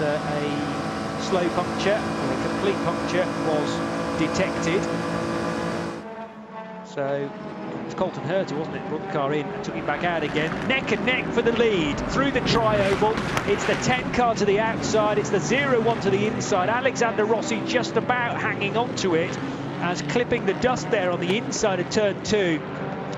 after a slow puncture, and a complete puncture was detected. So it was Colton Herter, wasn't it, brought the car in and took it back out again. Neck and neck for the lead through the tri-oval. It's the 10 car to the outside, it's the 0-1 to the inside. Alexander Rossi just about hanging on to it, as clipping the dust there on the inside of turn 2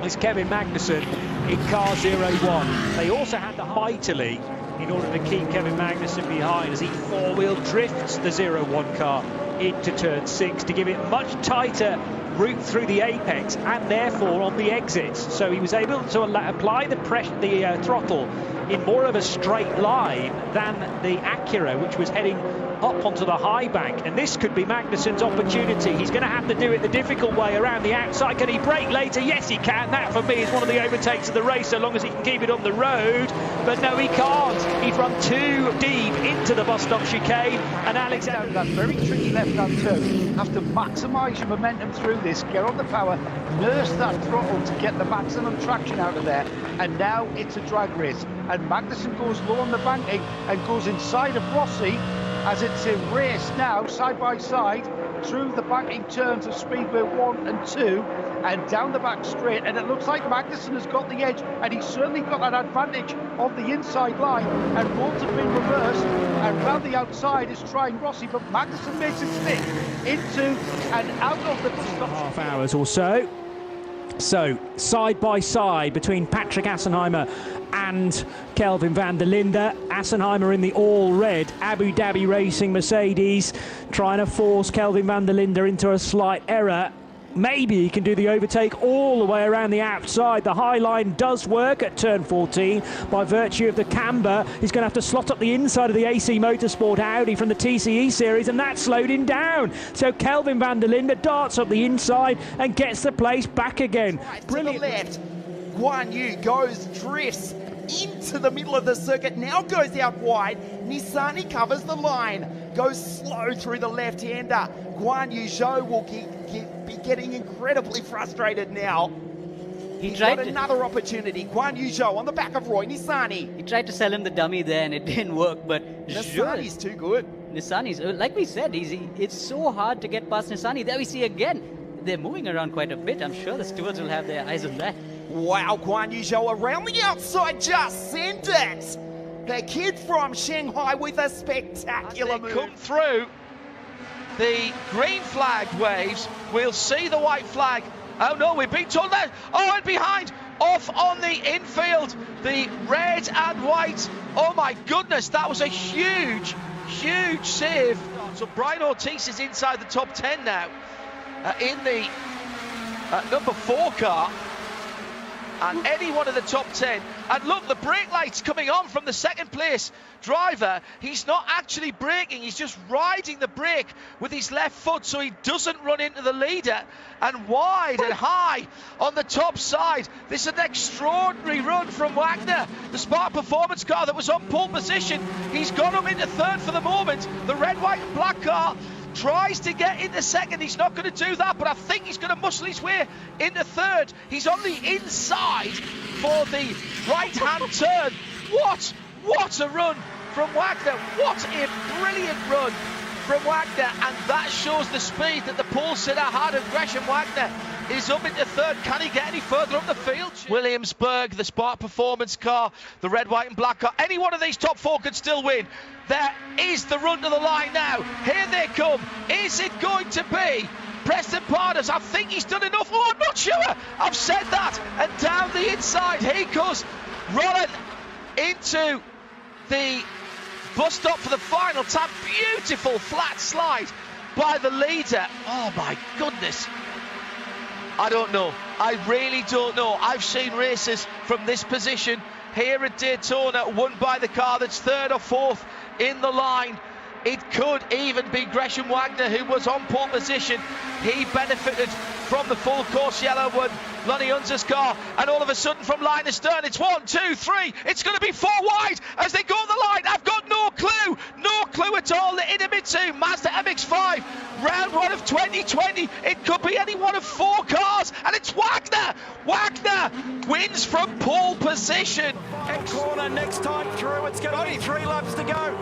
is Kevin Magnussen in car 0-1. They also had the mightily in order to keep Kevin Magnussen behind as he four-wheel drifts the 0-1 car into turn 6 to give it much tighter route through the apex and therefore on the exits. So he was able to apply the pressure, the throttle in more of a straight line than the Acura, which was heading up onto the high bank. And this could be Magnussen's opportunity. He's going to have to do it the difficult way around the outside. Can he brake later? Yes, he can. That, for me, is one of the overtakes of the race, so long as he can keep it on the road. But no, he can't. He's run too deep into the bus stop chicane. And Alexander... That very tricky left-hand turn. You have to maximise your momentum through this, get on the power, nurse that throttle to get the maximum traction out of there. And now it's a drag race. And Magnussen goes low on the banking and goes inside of Rossi, as it's a race now, side by side, through the banking turns of Speedway 1 and 2, and down the back straight. And it looks like Magnussen has got the edge, and he's certainly got that advantage of the inside line. And roads have been reversed, and round the outside is trying Rossi, but Magnussen makes it stick into and out of the bus stop. Half hours or so. So, side by side between Patrick Assenheimer and Kelvin van der Linde. Assenheimer in the all-red Abu Dhabi Racing Mercedes, trying to force Kelvin van der Linde into a slight error. Maybe he can do the overtake all the way around the outside. The high line does work at turn 14 by virtue of the camber. He's going to have to slot up the inside of the AC Motorsport Audi from the TCE series, and that slowed him down. So Kelvin van der Linde darts up the inside and gets the place back again. Right Brilliant. to the left. Guan Yu goes, drifts into the middle of the circuit, now goes out wide. Nissan covers the line, goes slow through the left-hander. Guan Yu Zhou will be getting incredibly frustrated now. He's got another opportunity. Guan Yu Zhou on the back of Roy Nissany. He tried to sell him the dummy there and it didn't work, but Nissany's too good. Nissany's, like we said, it's so hard to get past Nissany. There we see again, they're moving around quite a bit. I'm sure the stewards will have their eyes on that. Wow, Guan Yu Zhou around the outside, just sent it. The kid from Shanghai with a spectacular move. Come through the green flag waves, we'll see the white flag. Oh no, we've been told that. Oh, and behind, off on the infield, the red and white. Oh my goodness, that was a huge save. So Brian Ortiz is inside the top 10 now, in the number 4 car. And any one of the top 10. And look, the brake light's coming on from the second place driver. He's not actually braking, he's just riding the brake with his left foot so he doesn't run into the leader. And wide and high on the top side. This is an extraordinary run from Wagner, the Spark Performance car that was on pole position. He's got him into third for the moment. The red, white and black car tries to get into second. He's not going to do that, but I think he's going to muscle his way into third. He's on the inside for the right-hand turn. What a run from Wagner. What a brilliant run from Wagner. And that shows the speed that the pole sitter had. And Gresham Wagner is up into third. Can he get any further up the field? Williamsburg, the Spark Performance car, the red, white and black car. Any one of these top 4 could still win. There is the run to the line now. Here they come. Is it going to be Preston Pardus? I think he's done enough. Oh, I'm not sure. I've said that. And down the inside, he goes running into the bus stop for the final time. Beautiful flat slide by the leader. Oh my goodness. I don't know. I really don't know. I've seen races from this position here at Daytona won by the car that's third or fourth in the line. It could even be Gresham Wagner, who was on pole position. He benefited from the full course yellow one, Lonnie Hunter's car, and all of a sudden from line to stern, it's 1, 2, 3. It's going to be 4 wide as they go on the line. I've got no clue at all. The Idemitsu Mazda MX-5, round 1 of 2020. It could be any one of 4 cars, and it's Wagner. Wagner wins from pole position. And corner next time through. It's going to be 3 laps to go.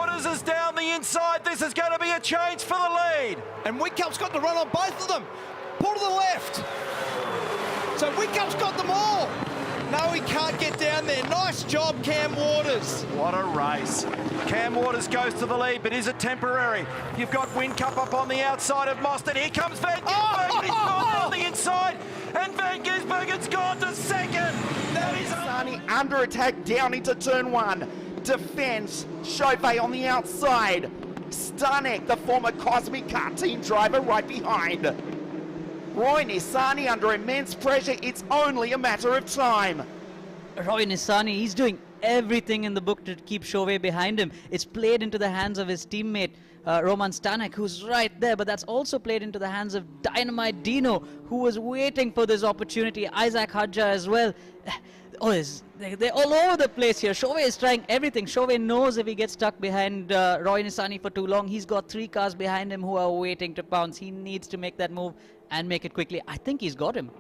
Waters is down the inside. This is going to be a change for the lead. And Whitcup's got the run on both of them. Pull to the left. So Whitcup's got them all. No, he can't get down there. Nice job, Cam Waters. What a race. Cam Waters goes to the lead, but is it temporary? You've got Whitcup up on the outside of Mostert. Here comes Van Gisbergen. He's gone down the inside, and Van Gisbergen's gone to second. That is Nissan under attack down into turn 1. Defence, Chauvet on the outside. Stanek, the former Cosmic Car team driver, right behind. Roy Nissan under immense pressure. It's only a matter of time. Roy Nissan, he's doing everything in the book to keep Chauvet behind him. It's played into the hands of his teammate Roman Stanek, who's right there, but that's also played into the hands of Dynamite Dino, who was waiting for this opportunity. Isaac Hadja as well. They're all over the place here. Chauvet is trying everything. Chauvet knows if he gets stuck behind Roy Nissany for too long, he's got 3 cars behind him who are waiting to pounce. He needs to make that move and make it quickly. I think he's got him.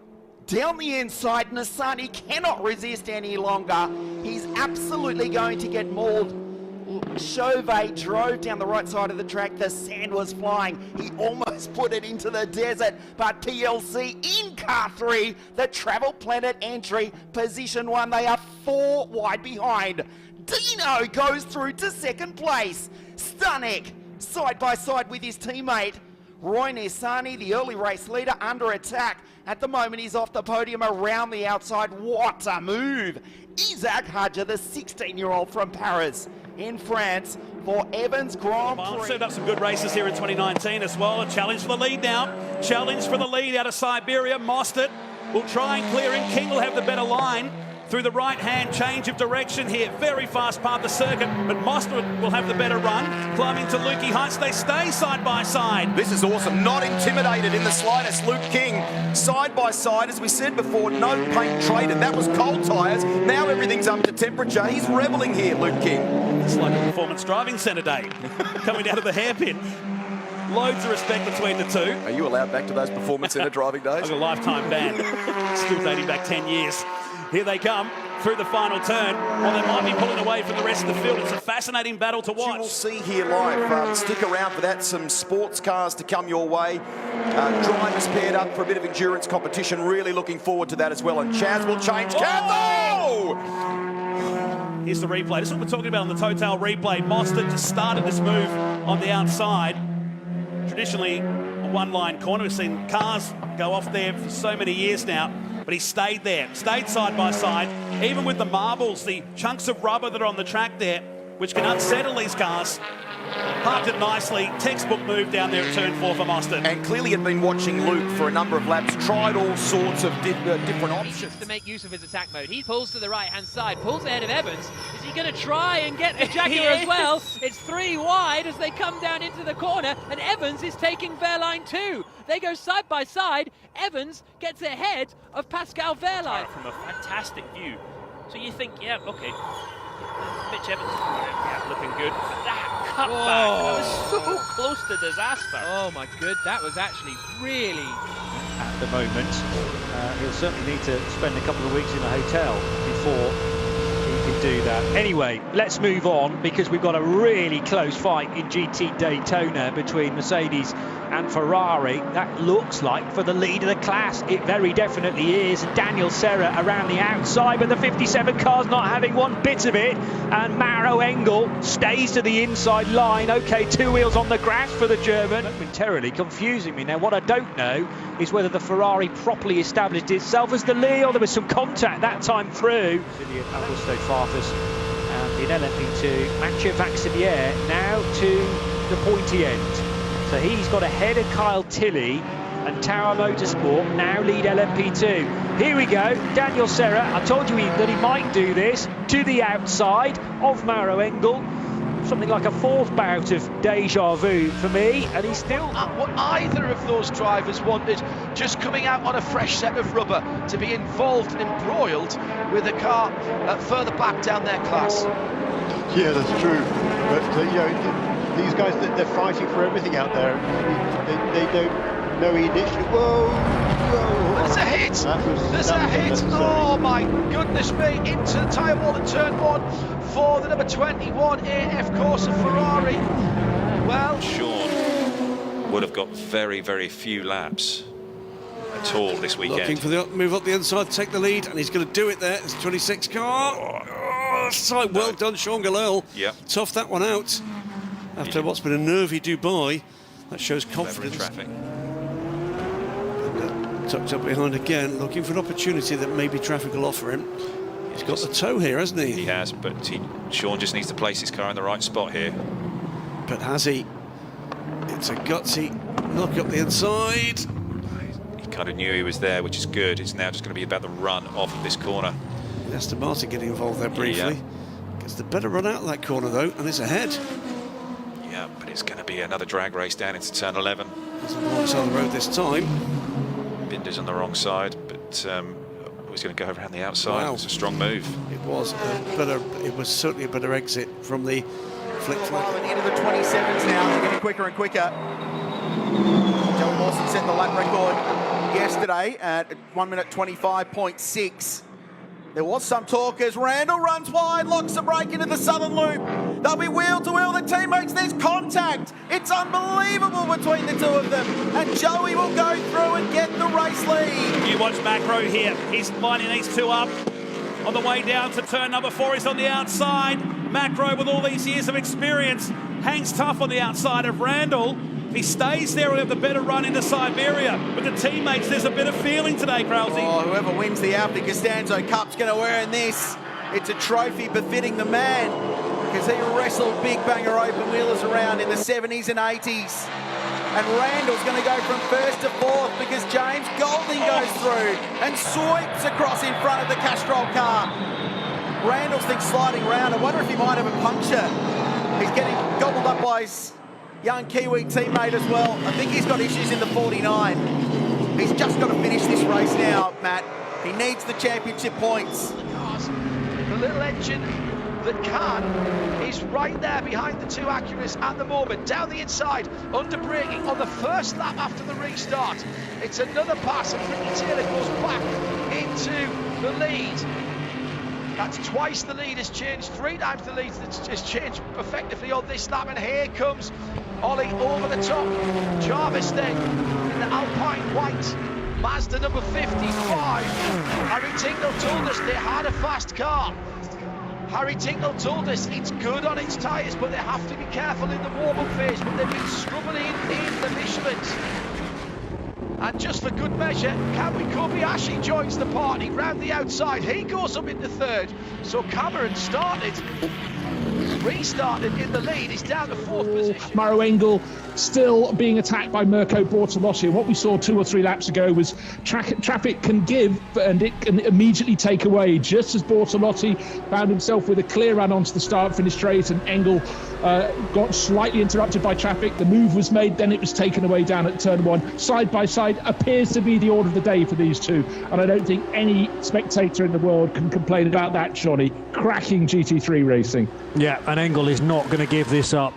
Down the inside, Nissan cannot resist any longer. He's absolutely going to get mauled. Chauvet drove down the right side of the track. The sand was flying. He almost put it into the desert, but PLC in car 3, the Travel Planet entry, position 1. They are 4 wide behind. Dino goes through to second place. Stanek side by side with his teammate. Roy Nissany, the early race leader, under attack. At the moment, he's off the podium around the outside. What a move! Isaac Hadja, the 16-year-old from Paris in France for Evans Grand Prix. Set up some good races here in 2019 as well. A challenge for the lead now. Challenge for the lead out of Siberia. Mostert will try and clear him. King will have the better line through the right-hand change of direction here. Very fast part of the circuit, but Mostert will have the better run. Climbing to Lukey Heights. They stay side by side. This is awesome. Not intimidated in the slightest. Luke King, side by side. As we said before, no paint traded. That was cold tyres. Now everything's up to temperature. He's reveling here, Luke King. It's like a performance driving centre day. Coming down to the hairpin. Loads of respect between the two. Are you allowed back to those performance centre driving days? I've got a lifetime ban. Still dating back 10 years. Here they come through the final turn. Well, they might be pulling away from the rest of the field. It's a fascinating battle to watch. You will see here live. Stick around for that. Some sports cars to come your way. Drivers paired up for a bit of endurance competition. Really looking forward to that as well. And Chaz will change. Oh! Here's the replay. This is what we're talking about on the Total replay. Mostert just started this move on the outside. Traditionally, a one-line corner. We've seen cars go off there for so many years now. But he stayed there, stayed side by side, even with the marbles, the chunks of rubber that are on the track there, which can unsettle these cars. Parked it nicely, textbook move down there at turn 4 for Mostert. And clearly had been watching Luke for a number of laps, tried all sorts of different options. To make use of his attack mode. He pulls to the right-hand side, pulls ahead of Evans. Is he going to try and get the Jaguar as well? It's 3 wide as they come down into the corner, and Evans is taking Wehrlein too. They go side by side. Evans gets ahead of Pascal Wehrlein. From a fantastic view. So you think, yeah, okay, Mitch Evans, yeah, looking good. But that cutback, that was so close to disaster. Oh my good, that was actually really... At the moment, he'll certainly need to spend a couple of weeks in a hotel before he can do that. Anyway, let's move on, because we've got a really close fight in GT Daytona between Mercedes and Ferrari. That looks like for the lead of the class. It very definitely is. Daniel Serra around the outside, but the 57 car's not having one bit of it. And Maro Engel stays to the inside line. Okay, 2 wheels on the grass for the German. Momentarily confusing me. Now, what I don't know is whether the Ferrari properly established itself as the lead, or there was some contact that time through. Augusto Farfus and in LMP2, Mathieu Vaxivière now to the pointy end. So he's got ahead of Kyle Tilley, and Tower Motorsport now lead LMP2. Here we go, Daniel Serra. I told you that he might do this, to the outside of Maro Engel. Something like a 4th bout of deja vu for me, and he's still... What either of those drivers wanted, just coming out on a fresh set of rubber, to be involved and embroiled with a car further back down their class. Yeah, that's true. But, you know, these guys, they're fighting for everything out there. They don't No, he ditched it. Whoa! There's a hit! There's a hit! Oh my goodness me! Into the tyre wall at turn 1 for the number 21 AF Corsa Ferrari. Well, Sean would have got very, very few laps at all this weekend. Looking for the move up the inside, take the lead, and he's going to do it there. It's 26 car. Oh, so well done, Sean Galil. Yeah. Tough that one out. After what's been a nervy Dubai, that shows confidence. Traffic. Tucked up behind again, looking for an opportunity that maybe traffic will offer him. He's got the toe here, hasn't he? He has, but Sean just needs to place his car in the right spot here. But has he? It's a gutsy knock up the inside. He kind of knew he was there, which is good. It's now just going to be about the run off of this corner. Aston Martin getting involved there briefly. Yeah. Gets the better run out of that corner though, and is ahead. Yeah, but it's going to be another drag race down into turn 11. He's on the wrong side of the road this time. Binder's on the wrong side, but he's going to go around the outside. Wow. It's a strong move. It was better. It was certainly a better exit from the flick flag. Into the 27s now, they're getting quicker and quicker. Joe Lawson set the lap record yesterday at 1 minute 25.6. There was some talk as Randall runs wide, locks the brake into the southern loop. They'll be wheel to wheel, the teammates, there's contact. It's unbelievable between the two of them. And Joey will go through and get the race lead. You watch Macro here. He's lining these two up. On the way down to turn number 4, he's on the outside. Macro, with all these years of experience, hangs tough on the outside of Randall. If he stays there, he'll have the better run into Siberia. But the teammates, there's a bit of feeling today, Krause. Oh, whoever wins the Alpha Costanzo Cup's going to earn this. It's a trophy befitting the man, because he wrestled big banger open wheelers around in the 70s and 80s. And Randall's going to go from 1st to 4th because James Golding goes through and sweeps across in front of the Castrol car. Randall's thing sliding around. I wonder if he might have a puncture. He's getting gobbled up by his young Kiwi teammate as well. I think he's got issues in the 49. He's just got to finish this race now, Matt. He needs the championship points. the little engine that can is right there behind the two Acuras at the moment, down the inside, under braking on the first lap after the restart. It's another pass, and Ricky Taylor goes back into the lead. That's twice the lead has changed, 3 times the lead has changed effectively on this lap, and here comes Ollie over the top. Jarvis then in the Alpine white, Mazda number 55. Harry Tingle told us they had a fast car. Harry Tingle told us it's good on its tyres, but they have to be careful in the warm-up phase, but they've been struggling in the Michelins. And just for good measure, Kamui Kobayashi joins the party round the outside. He goes up into third. So Cameron restarted in the lead. He's down to 4th position. Maro Engel still being attacked by Mirko Bortolotti. And what we saw 2 or 3 laps ago was traffic can give and it can immediately take away. Just as Bortolotti found himself with a clear run onto the start-finish straight, and Engel got slightly interrupted by traffic. The move was made, then it was taken away down at turn 1. Side by side appears to be the order of the day for these two, and I don't think any spectator in the world can complain about that, Johnny. Cracking GT3 racing. Yeah, and Engel is not going to give this up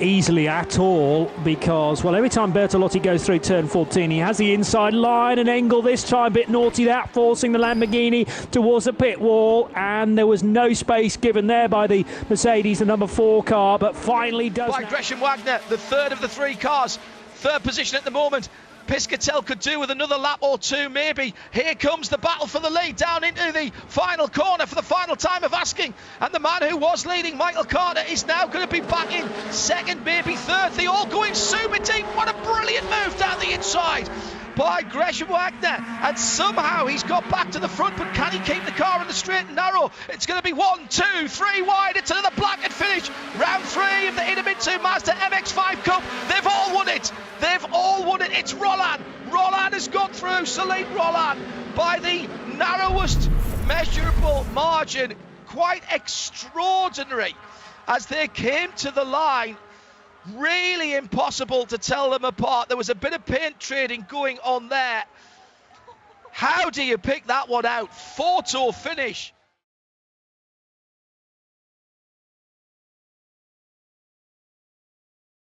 easily at all, because, well, every time Bertolotti goes through turn 14, he has the inside line, and Engel this time a bit naughty that, forcing the Lamborghini towards the pit wall, and there was no space given there by the Mercedes, the number 4 car, but finally does. By Gresham Wagner, the third of the 3 cars, 3rd position at the moment. Piscatel could do with another lap or 2 maybe. Here comes the battle for the lead down into the final corner for the final time of asking, and the man who was leading, Michael Carter, is now going to be back in 2nd, maybe 3rd. They all going super deep. What a brilliant move down the inside by Gresham Wagner, and somehow he's got back to the front, but can he keep the car in the straight and narrow? It's going to be 1, 2, 3 wide. It's another blackened finish. Round 3 of the Idemitsu Mazda MX-5 Cup. They've all won it. They've all won it. It's Roland. Roland has gone through. Celine Roland by the narrowest measurable margin. Quite extraordinary as they came to the line. Really impossible to tell them apart. There was a bit of paint trading going on there. How do you pick that one out? Photo finish.